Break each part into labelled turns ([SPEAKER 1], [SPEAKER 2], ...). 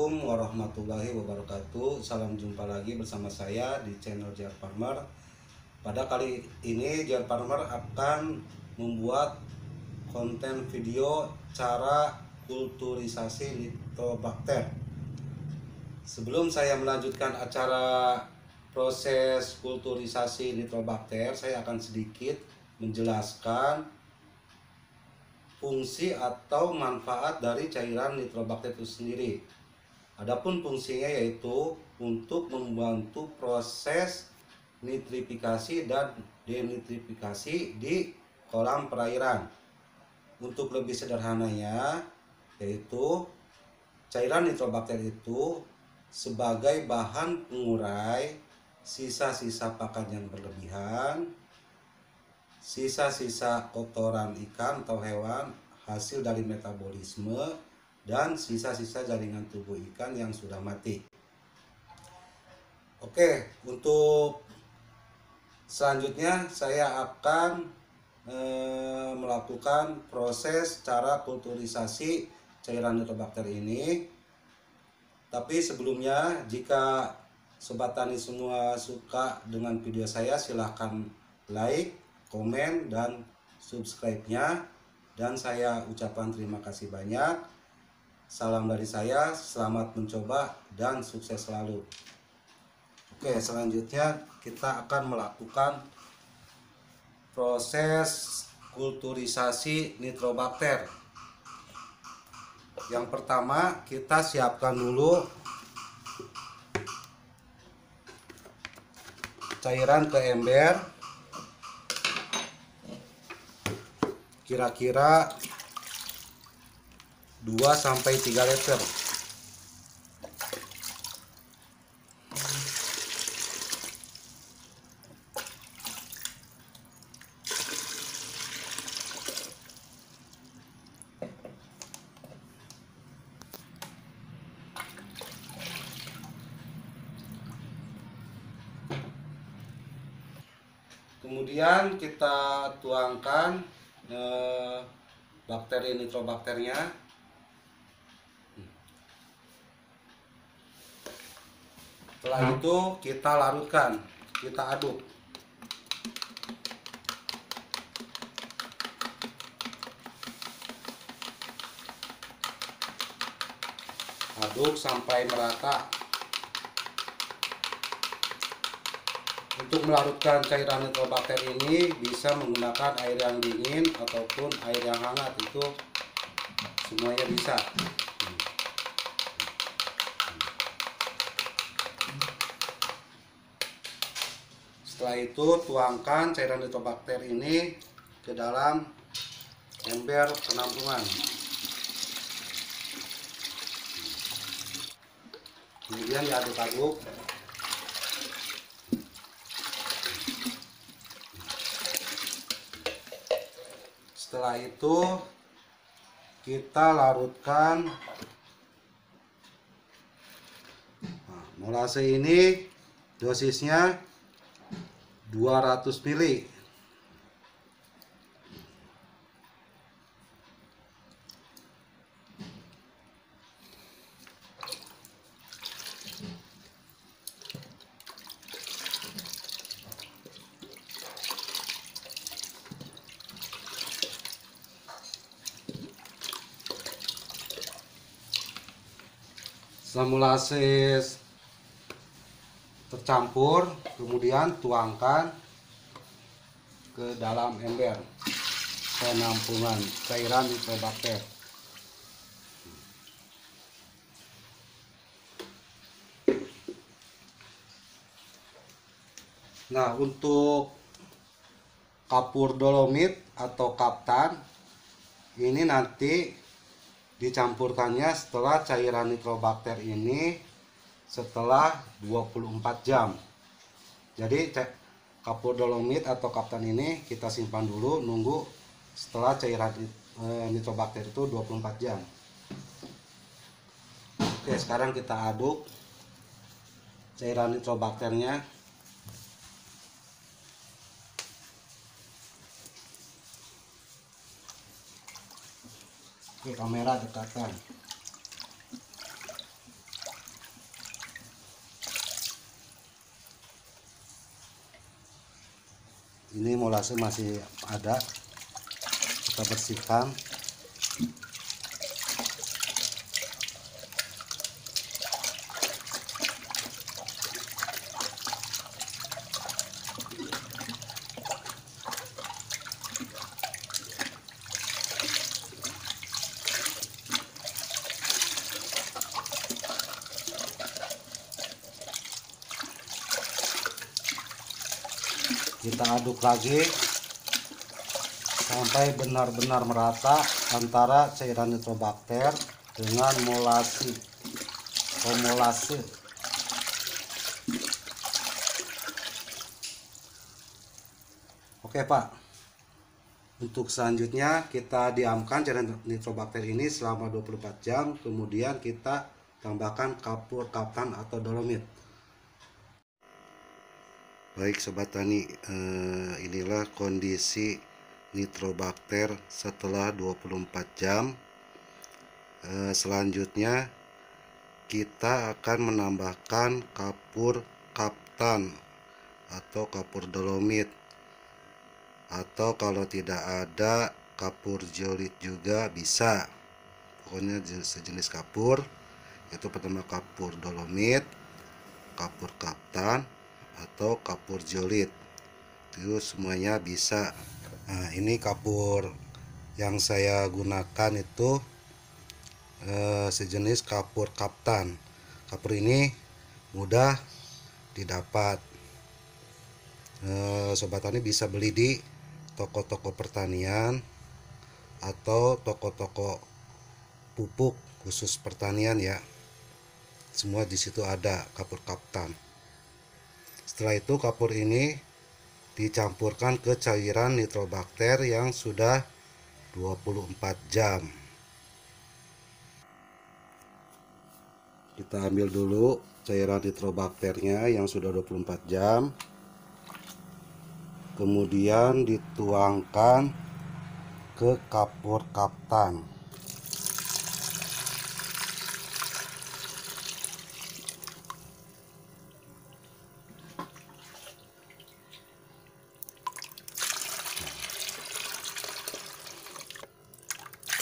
[SPEAKER 1] Assalamualaikum warahmatullahi wabarakatuh. Salam jumpa lagi bersama saya di channel JR Farmer. Pada kali ini JR Farmer akan membuat konten video cara kulturisasi Nitrobacter. Sebelum saya melanjutkan acara proses kulturisasi Nitrobacter, saya akan sedikit menjelaskan fungsi atau manfaat dari cairan Nitrobacter itu sendiri. Adapun fungsinya yaitu untuk membantu proses nitrifikasi dan denitrifikasi di kolam perairan. Untuk lebih sederhananya, yaitu cairan Nitrobacter itu sebagai bahan pengurai sisa-sisa pakan yang berlebihan, sisa-sisa kotoran ikan atau hewan hasil dari metabolisme, dan sisa-sisa jaringan tubuh ikan yang sudah mati. Oke, untuk selanjutnya saya akan melakukan proses cara kulturisasi cairan Nitrobacter ini. Tapi sebelumnya, jika sobat tani semua suka dengan video saya, silahkan like, komen, dan subscribe-nya. Dan saya ucapkan terima kasih banyak. Salam dari saya, selamat mencoba dan sukses selalu. Oke, selanjutnya kita akan melakukan proses kulturisasi Nitrobacter. Yang pertama, kita siapkan dulu cairan ke ember, kira-kira 2-3 liter. Kemudian kita tuangkan bakteri Nitrobacternya. Setelah itu kita larutkan, kita aduk. Aduk sampai merata. Untuk melarutkan cairan Nitrobacter ini bisa menggunakan air yang dingin ataupun air yang hangat, itu semuanya bisa. Setelah itu tuangkan cairan Nitrobacter ini ke dalam ember penampungan. Kemudian diaduk-aduk. Setelah itu kita larutkan. Molase ini dosisnya 200 ml. Setelah molase tercampur, kemudian tuangkan ke dalam ember penampungan cairan Nitrobacter. Nah, untuk kapur dolomit atau kaptan ini nanti dicampurkannya setelah cairan Nitrobacter ini setelah 24 jam. Jadi kapur dolomit atau kaptan ini kita simpan dulu, nunggu setelah cairan Nitrobacter itu 24 jam. Oke, sekarang kita aduk cairan Nitrobacternya. Oke, kamera dekatkan. Ini molase masih ada, kita bersihkan. Kita aduk lagi sampai benar-benar merata antara cairan nitrobakter dengan molase. Oke Pak, untuk selanjutnya kita diamkan cairan nitrobakter ini selama 24 jam, kemudian kita tambahkan kapur kaptan atau dolomit. Baik Sobat Tani, inilah kondisi nitrobakter setelah 24 jam. Selanjutnya kita akan menambahkan kapur kaptan atau kapur dolomit, atau kalau tidak ada kapur zeolit juga bisa. Pokoknya sejenis kapur, yaitu pertama kapur dolomit, kapur kaptan, atau kapur zeolit. Itu semuanya bisa. Nah, ini kapur yang saya gunakan itu sejenis kapur kaptan. Kapur ini mudah didapat. Sobat Tani bisa beli di toko-toko pertanian atau toko-toko pupuk khusus pertanian ya. Semua di situ ada kapur kaptan. Setelah itu kapur ini dicampurkan ke cairan nitrobakter yang sudah 24 jam. Kita ambil dulu cairan nitrobakternya yang sudah 24 jam. Kemudian dituangkan ke kapur kaptan.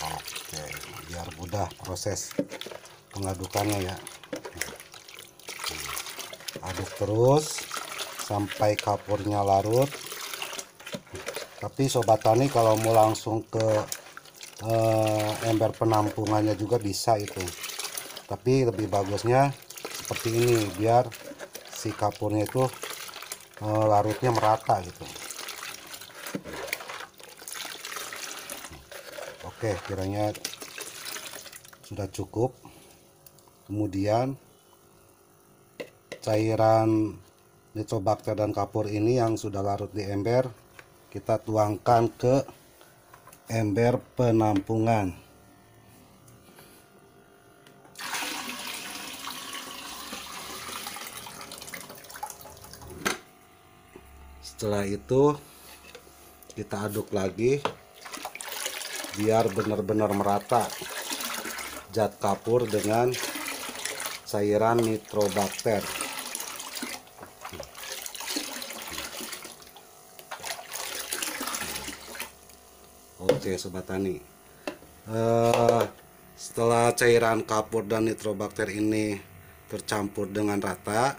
[SPEAKER 1] Oke, biar mudah proses pengadukannya ya. Aduk terus sampai kapurnya larut. Tapi Sobat Tani kalau mau langsung ke ember penampungannya juga bisa itu. Tapi lebih bagusnya seperti ini biar si kapurnya itu larutnya merata gitu. Oke, kiranya sudah cukup. Kemudian cairan nitrobakter dan kapur ini yang sudah larut di ember kita tuangkan ke ember penampungan. Setelah itu kita aduk lagi biar benar-benar merata zat kapur dengan cairan nitrobakter. Oke Sobat Tani, setelah cairan kapur dan nitrobakter ini tercampur dengan rata,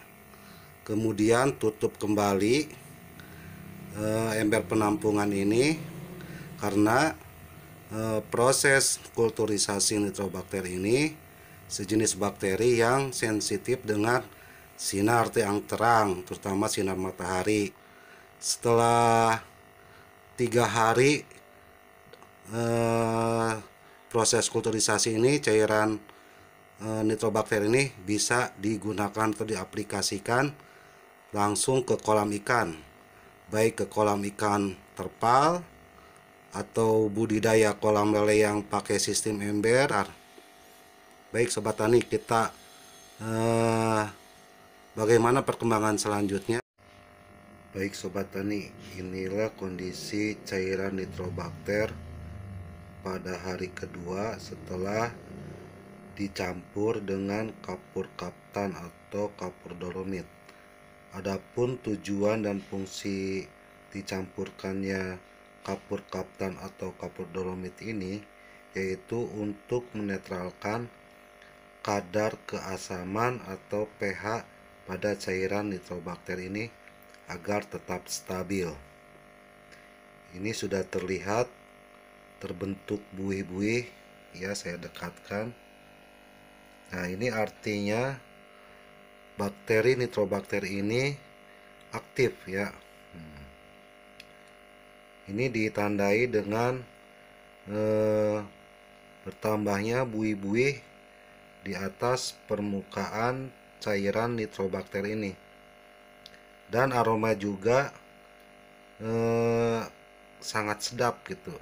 [SPEAKER 1] kemudian tutup kembali ember penampungan ini karena proses kulturisasi nitrobakter ini sejenis bakteri yang sensitif dengan sinar yang terang, terutama sinar matahari. Setelah 3 hari proses kulturisasi ini, cairan nitrobakter ini bisa digunakan atau diaplikasikan langsung ke kolam ikan, baik ke kolam ikan terpal atau budidaya kolam lele yang pakai sistem ember. Baik Sobat Tani, kita bagaimana perkembangan selanjutnya? Baik Sobat Tani, inilah kondisi cairan nitrobakter pada hari kedua setelah dicampur dengan kapur kaptan atau kapur dolomit. Adapun tujuan dan fungsi dicampurkannya kapur kaptan atau kapur dolomit ini, yaitu untuk menetralkan kadar keasaman atau pH pada cairan nitrobakter ini agar tetap stabil. Ini sudah terlihat terbentuk buih-buih ya, saya dekatkan. Nah, ini artinya bakteri nitrobakter ini aktif ya. Ini ditandai dengan bertambahnya buih-buih di atas permukaan cairan nitrobakter ini, dan aroma juga sangat sedap gitu.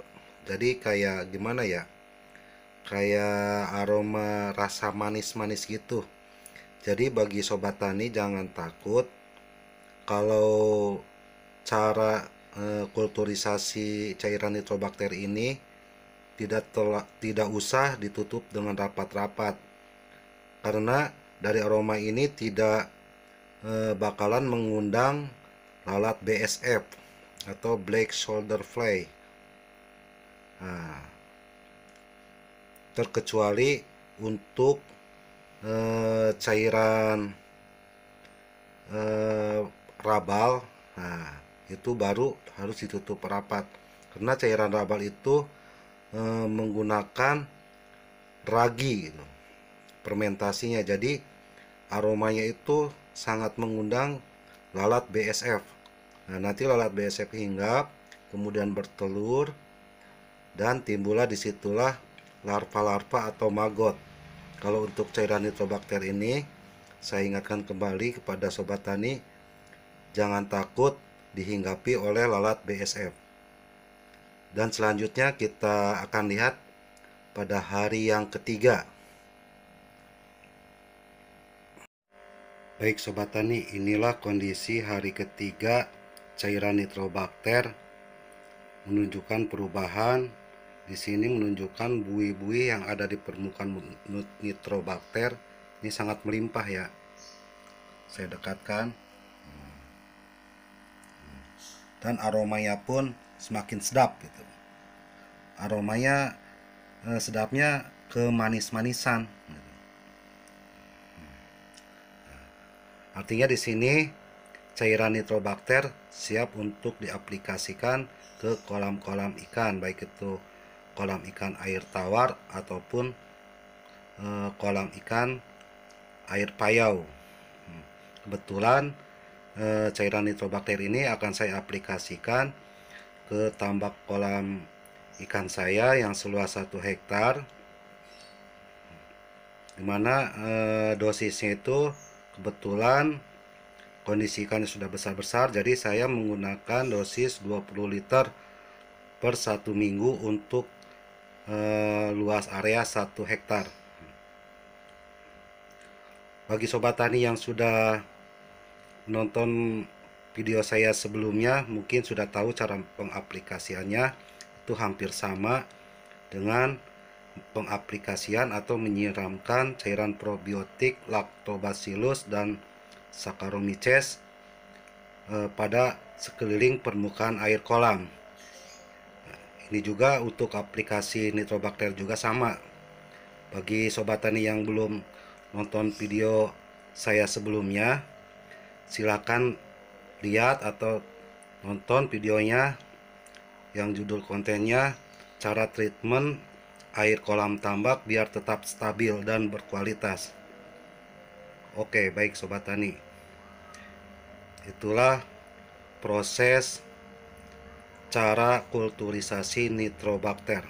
[SPEAKER 1] Jadi kayak gimana ya, kayak aroma rasa manis-manis gitu. Jadi bagi sobat tani jangan takut kalau cara kulturisasi cairan nitrobakter ini tidak usah ditutup dengan rapat-rapat, karena dari aroma ini tidak bakalan mengundang lalat BSF atau Black Shoulder Fly. Nah, terkecuali untuk cairan rabal. Nah, itu baru harus ditutup rapat, karena cairan rabal itu menggunakan ragi gitu, fermentasinya. Jadi aromanya itu sangat mengundang lalat BSF. Nah, nanti lalat BSF hinggap, kemudian bertelur, dan timbullah disitulah larva-larva atau maggot. Kalau untuk cairan nitrobakter ini, saya ingatkan kembali kepada sobat tani, jangan takut dihinggapi oleh lalat BSF. Dan selanjutnya kita akan lihat pada hari yang ketiga. Baik sobat tani, inilah kondisi hari ketiga cairan nitrobakter menunjukkan perubahan. Di sini menunjukkan buih-buih yang ada di permukaan nitrobakter ini sangat melimpah ya. Saya dekatkan. Dan aromanya pun semakin sedap gitu. Aromanya sedapnya kemanis-manisan. Artinya di sini cairan nitrobakter siap untuk diaplikasikan ke kolam-kolam ikan, baik itu kolam ikan air tawar ataupun kolam ikan air payau. Kebetulan cairan nitrobakter ini akan saya aplikasikan ke tambak kolam ikan saya yang seluas 1 hektar, dimana dosisnya itu kebetulan kondisi ikannya sudah besar-besar, jadi saya menggunakan dosis 20 liter per 1 minggu untuk luas area 1 hektar. Bagi sobat tani yang sudah menonton video saya sebelumnya, mungkin sudah tahu cara pengaplikasiannya. Itu hampir sama dengan pengaplikasian atau menyiramkan cairan probiotik Lactobacillus dan Saccharomyces pada sekeliling permukaan air kolam. Ini juga untuk aplikasi nitrobakter juga sama. Bagi sobat tani yang belum nonton video saya sebelumnya, silakan lihat atau nonton videonya yang judul kontennya cara treatment air kolam tambak biar tetap stabil dan berkualitas. Oke, baik sobat tani, itulah proses cara kulturisasi nitrobakter.